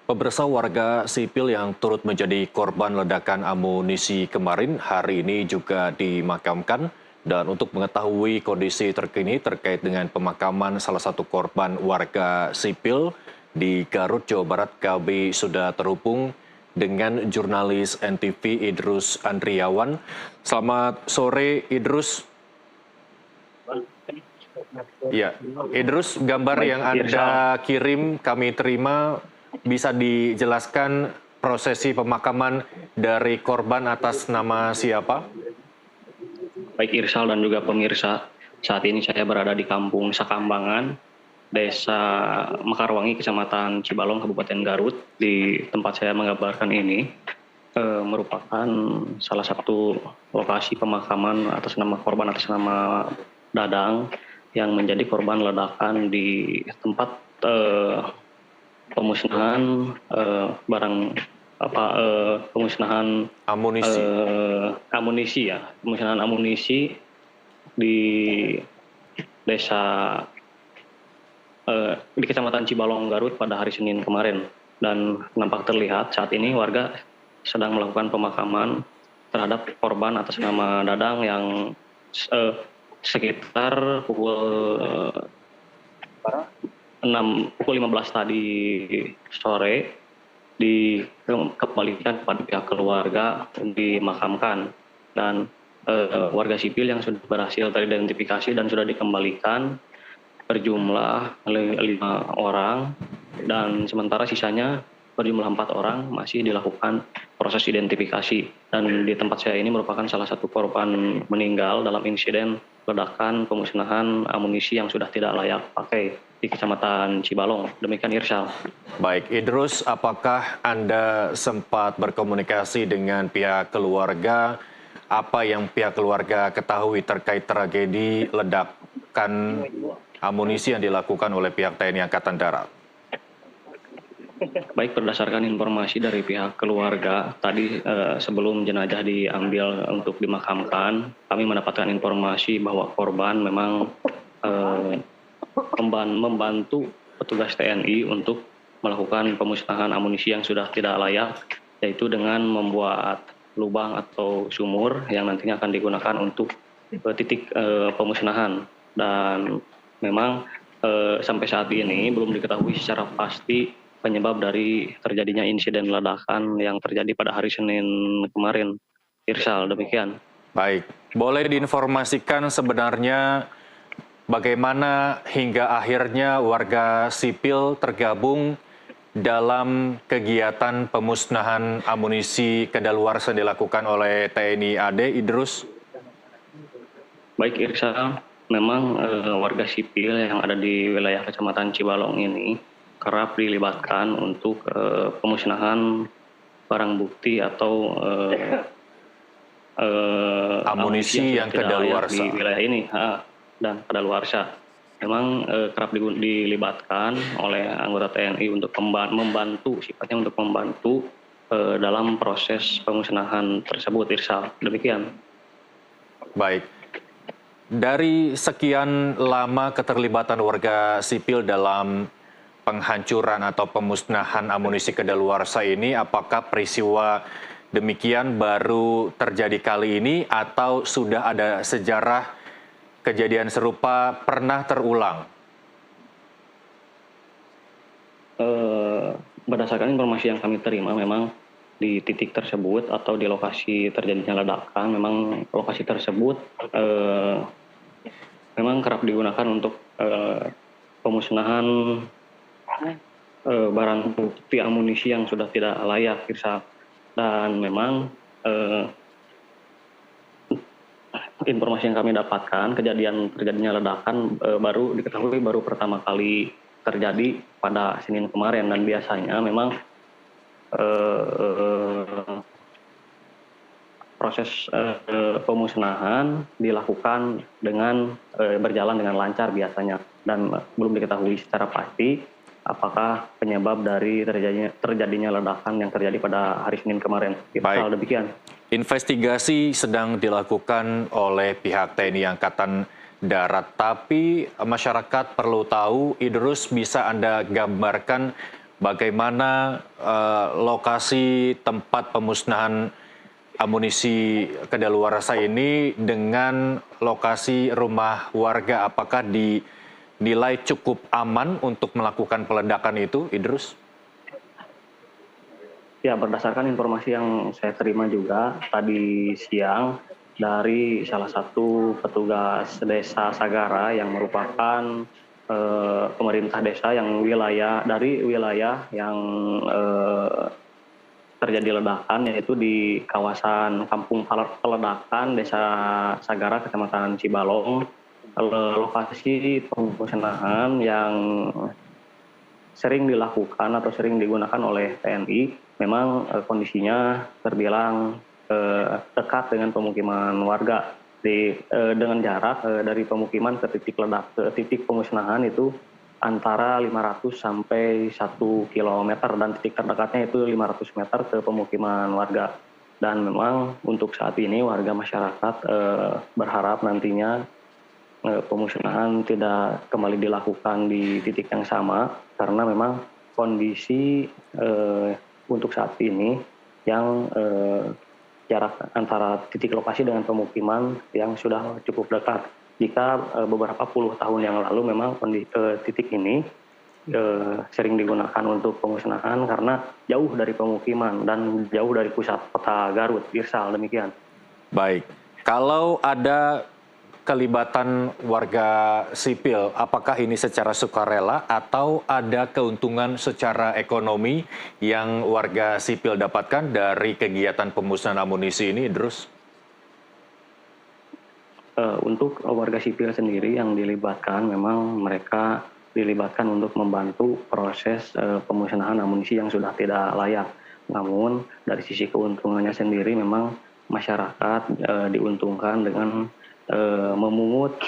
Pemirsa, warga sipil yang turut menjadi korban ledakan amunisi kemarin hari ini juga dimakamkan. Dan untuk mengetahui kondisi terkini terkait dengan pemakaman salah satu korban warga sipil di Garut, Jawa Barat, kami sudah terhubung dengan jurnalis NTV Idrus Andriawan. Selamat sore Idrus. Ya, Idrus, gambar Baik, yang Irsal. Anda kirim kami terima, bisa dijelaskan prosesi pemakaman dari korban atas nama siapa? Baik Irsal dan juga pemirsa, saat ini saya berada di Kampung Sakambangan, Desa Mekarwangi, Kecamatan Cibalong, Kabupaten Garut. Di tempat saya mengabarkan ini merupakan salah satu lokasi pemakaman atas nama korban atas nama Dadang yang menjadi korban ledakan di tempat pemusnahan barang pemusnahan Amunisi. amunisi ya, pemusnahan amunisi di desa di Kecamatan Cibalong Garut pada hari Senin kemarin, dan nampak terlihat saat ini warga sedang melakukan pemakaman terhadap korban atas nama Dadang yang sekitar pukul 15 tadi sore dikembalikan kepada pihak keluarga dimakamkan, dan warga sipil yang sudah berhasil teridentifikasi dan sudah dikembalikan berjumlah 5 orang, dan sementara sisanya berjumlah 4 orang masih dilakukan proses identifikasi. Dan di tempat saya ini merupakan salah satu korban meninggal dalam insiden ledakan pemusnahan amunisi yang sudah tidak layak pakai di Kecamatan Cibalong. Demikian Irsal. Baik, Idrus, apakah Anda sempat berkomunikasi dengan pihak keluarga? Apa yang pihak keluarga ketahui terkait tragedi ledakan amunisi yang dilakukan oleh pihak TNI Angkatan Darat? Baik, berdasarkan informasi dari pihak keluarga, tadi sebelum jenazah diambil untuk dimakamkan, kami mendapatkan informasi bahwa korban memang membantu petugas TNI untuk melakukan pemusnahan amunisi yang sudah tidak layak, yaitu dengan membuat lubang atau sumur yang nantinya akan digunakan untuk titik pemusnahan. Dan memang sampai saat ini belum diketahui secara pasti penyebab dari terjadinya insiden ledakan yang terjadi pada hari Senin kemarin. Irsal, demikian. Baik, boleh diinformasikan sebenarnya bagaimana hingga akhirnya warga sipil tergabung dalam kegiatan pemusnahan amunisi kadaluarsa dilakukan oleh TNI AD, Idrus? Baik Irsal, memang warga sipil yang ada di wilayah Kecamatan Cibalong ini kerap dilibatkan untuk pemusnahan barang bukti atau amunisi yang kadaluarsa di wilayah ini dan kadaluarsa. Memang kerap dilibatkan oleh anggota TNI untuk membantu, sifatnya untuk membantu dalam proses pemusnahan tersebut, Irsal. Demikian. Baik. Dari sekian lama keterlibatan warga sipil dalam penghancuran atau pemusnahan amunisi kadaluarsa ini, apakah peristiwa demikian baru terjadi kali ini atau sudah ada sejarah kejadian serupa pernah terulang? Berdasarkan informasi yang kami terima, memang di titik tersebut atau di lokasi terjadinya ledakan, memang lokasi tersebut memang kerap digunakan untuk pemusnahan barang bukti amunisi yang sudah tidak layak, Irsa. Dan memang informasi yang kami dapatkan, terjadinya ledakan baru diketahui baru pertama kali terjadi pada Senin kemarin, dan biasanya memang proses pemusnahan dilakukan dengan berjalan dengan lancar biasanya, dan belum diketahui secara pasti apakah penyebab dari terjadinya ledakan yang terjadi pada hari Senin kemarin. Baik. Demikian. Investigasi sedang dilakukan oleh pihak TNI Angkatan Darat, tapi masyarakat perlu tahu, Idrus, bisa Anda gambarkan bagaimana lokasi tempat pemusnahan amunisi kadaluarsa ini dengan lokasi rumah warga? Apakah dinilai cukup aman untuk melakukan peledakan itu, Idrus? Ya, berdasarkan informasi yang saya terima juga tadi siang dari salah satu petugas desa Sagara yang merupakan pemerintah desa yang dari wilayah yang terjadi ledakan, yaitu di kawasan Kampung Peledakan, Desa Sagara, Kecamatan Cibalong. Lokasi pemusnahan yang sering dilakukan atau sering digunakan oleh TNI, memang kondisinya terbilang dekat dengan pemukiman warga. Dengan jarak dari pemukiman ke titik pemusnahan itu antara 500 sampai 1 kilometer, dan titik terdekatnya itu 500 meter ke pemukiman warga. Dan memang untuk saat ini warga masyarakat berharap nantinya pemusnahan tidak kembali dilakukan di titik yang sama, karena memang kondisi untuk saat ini yang jarak antara titik lokasi dengan pemukiman yang sudah cukup dekat. Jika beberapa puluh tahun yang lalu memang titik ini sering digunakan untuk pemusnahan karena jauh dari pemukiman dan jauh dari pusat kota Garut. Irsal, demikian. Baik, kalau ada kelibatan warga sipil, apakah ini secara sukarela atau ada keuntungan secara ekonomi yang warga sipil dapatkan dari kegiatan pemusnahan amunisi ini, Idrus? Untuk warga sipil sendiri yang dilibatkan, memang mereka dilibatkan untuk membantu proses pemusnahan amunisi yang sudah tidak layak. Namun dari sisi keuntungannya sendiri, memang masyarakat diuntungkan dengan memungut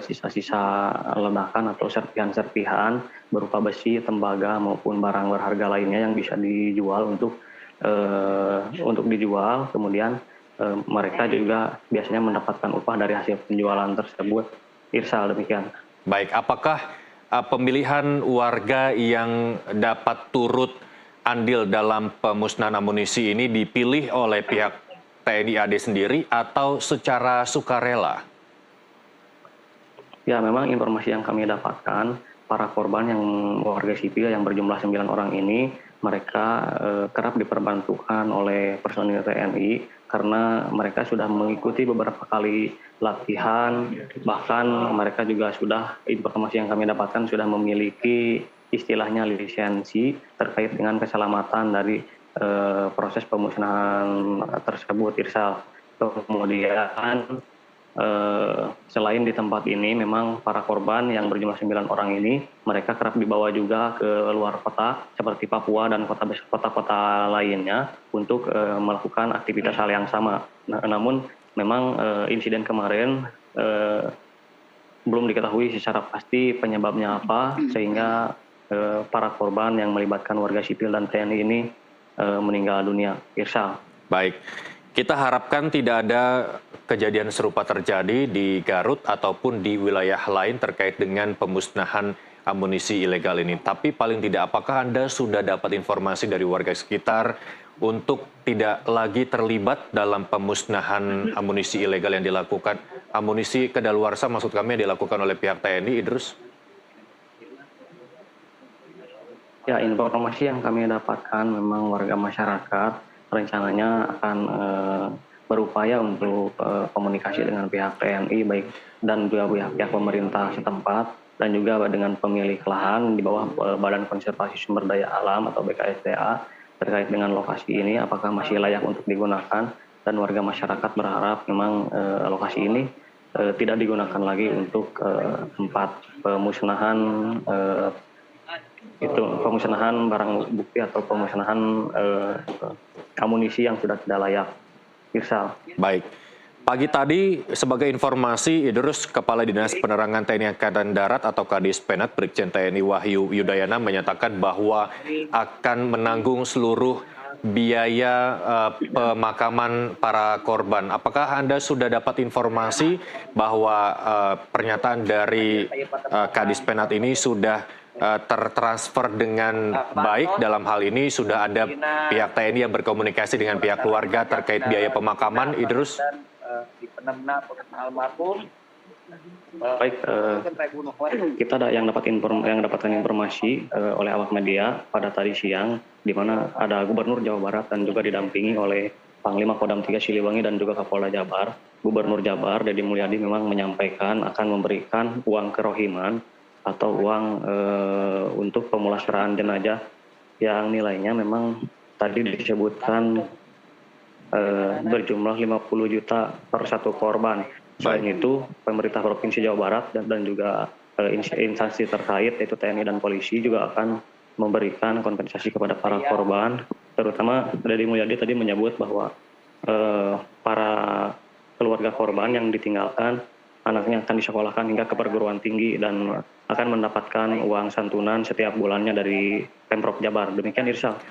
sisa-sisa ledakan atau serpihan-serpihan berupa besi, tembaga maupun barang berharga lainnya yang bisa dijual untuk dijual. Kemudian mereka juga biasanya mendapatkan upah dari hasil penjualan tersebut. Irsal, demikian. Baik, apakah pemilihan warga yang dapat turut andil dalam pemusnahan amunisi ini dipilih oleh pihak TNI AD sendiri atau secara sukarela? Ya, memang informasi yang kami dapatkan, para korban yang warga sipil yang berjumlah 9 orang ini, mereka kerap diperbantukan oleh personil TNI karena mereka sudah mengikuti beberapa kali latihan, bahkan mereka juga sudah, informasi yang kami dapatkan, sudah memiliki istilahnya lisensi terkait dengan keselamatan dari proses pemusnahan tersebut, Irsal. Kemudian selain di tempat ini, memang para korban yang berjumlah 9 orang ini, mereka kerap dibawa juga ke luar kota seperti Papua dan kota-kota lainnya untuk melakukan aktivitas hal yang sama. Namun memang insiden kemarin belum diketahui secara pasti penyebabnya apa, sehingga para korban yang melibatkan warga sipil dan TNI ini meninggal dunia. Irsal. Baik, kita harapkan tidak ada kejadian serupa terjadi di Garut ataupun di wilayah lain terkait dengan pemusnahan amunisi ilegal ini. Tapi paling tidak, apakah Anda sudah dapat informasi dari warga sekitar untuk tidak lagi terlibat dalam pemusnahan amunisi ilegal yang dilakukan, amunisi kadaluarsa maksud kami, yang dilakukan oleh pihak TNI, Idrus? Ya, informasi yang kami dapatkan, memang warga masyarakat rencananya akan berupaya untuk komunikasi dengan pihak TNI baik dan juga pihak pemerintah setempat, dan juga dengan pemilik lahan di bawah Badan Konservasi Sumber Daya Alam atau BKSDA terkait dengan lokasi ini apakah masih layak untuk digunakan, dan warga masyarakat berharap memang lokasi ini tidak digunakan lagi untuk tempat pemusnahan pemusnahan barang bukti atau pemusnahan amunisi yang sudah tidak layak. Irsal. Baik. Pagi tadi, sebagai informasi, Idrus, Kepala Dinas Penerangan TNI Angkatan Darat atau Kadispenat Brigjen TNI Wahyu Yudayana menyatakan bahwa akan menanggung seluruh biaya pemakaman para korban. Apakah Anda sudah dapat informasi bahwa pernyataan dari Kadispenat ini sudah tertransfer dengan baik dalam hal ini? Sudah ada pihak TNI yang berkomunikasi dengan pihak keluarga terkait biaya pemakaman, Idrus? Baik, kita ada yang dapatkan informasi oleh awak media pada tadi siang, di mana ada Gubernur Jawa Barat dan juga didampingi oleh Panglima Kodam 3 Siliwangi dan juga Kapolda Jabar. Gubernur Jabar Deddy Mulyadi memang menyampaikan akan memberikan uang kerohiman atau uang untuk pemulasaraan jenazah yang nilainya memang tadi disebutkan berjumlah 50 juta per satu korban. Selain itu, pemerintah Provinsi Jawa Barat dan juga instansi terkait yaitu TNI dan polisi juga akan memberikan kompensasi kepada para korban. Terutama Deddy Mulyadi tadi menyebut bahwa para keluarga korban yang ditinggalkan anaknya akan disekolahkan hingga ke perguruan tinggi dan akan mendapatkan uang santunan setiap bulannya dari Pemprov Jabar. Demikian, Irsal.